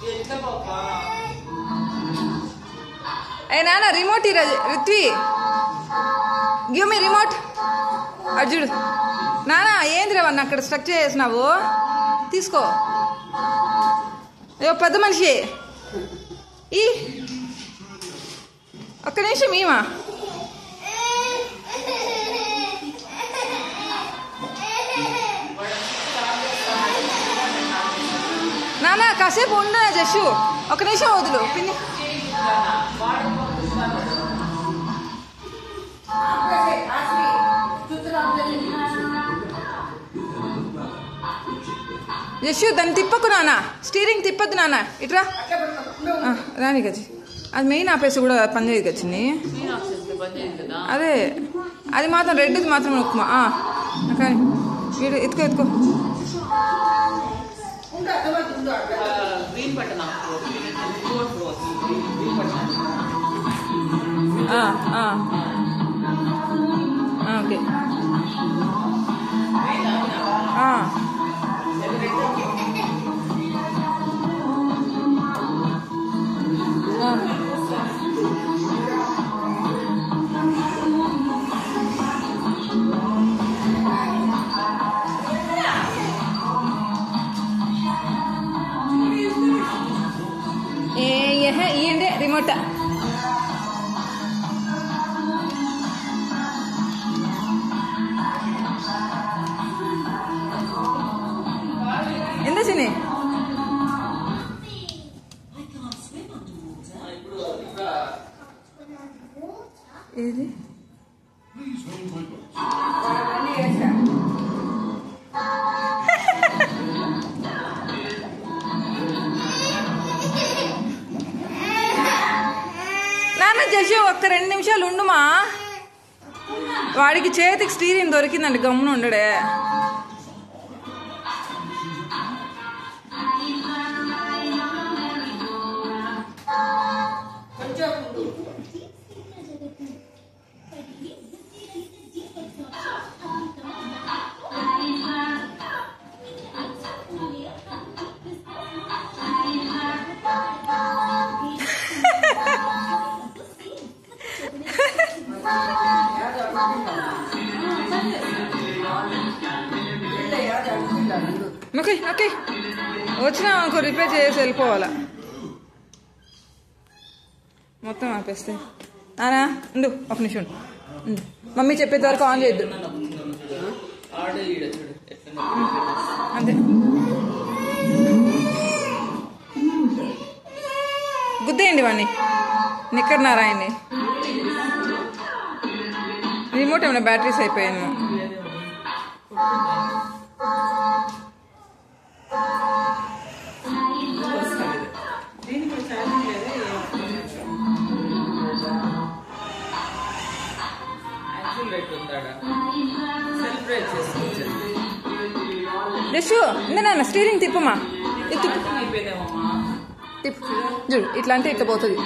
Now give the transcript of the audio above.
ఏ నాన్న remote Rithvi give me remote అర్జుడు నానా ఏందిరా వాడిని అక్కడ స్ట్రక్ చేసినావు తీసుకో అయ్యో పెద్ద మనిషి ఈ ఒక్క నిమిషం ఈమా నానా కాసేపు ఉండు జస్సు ఒక నిమిషం వదులు పిన్ని యశు దాన్ని తిప్పకు నాన్న స్టీరింగ్ తిప్పద్దు నాన్న ఇట్రా రాని గచ్చి అది మెయిన్ ఆపేసి కూడా పనిచేయదు గచ్చింది అదే అది మాత్రం రెడ్ది మాత్రం ఉప్మా కానీ వీడు ఎత్తుకో ఎత్తుకో ఓకే ఇయ్యండి రిమోట్ ఎంత చిన్ని ఏది నాన్న జషు ఒక్క 2 నిమిషాలు ఉండుమా వాడికి చేతికి స్టీరింగ్ దొరికిందండి గమ్మున ఉండడే ఓకే ఓకే వచ్చినా ఇంకో రిపేర్ చేసి వెళ్ళిపోవాలా మొత్తం ఆపేస్తే నానా ఉండు ఒక నిమిషం ఉండు మమ్మీ చెప్పేది వరకు ఆన్ చేయొద్దు అంతే గుద్దేయండి వాడిని నిక్కర్ నారాయణని రిమోట్ ఏమైనా బ్యాటరీస్ అయిపోయాను జస్సు ఇందా స్టీరింగ్ తిప్పమా తిప్పు చూడు ఇట్లా అంటే ఇట్లా పోతుంది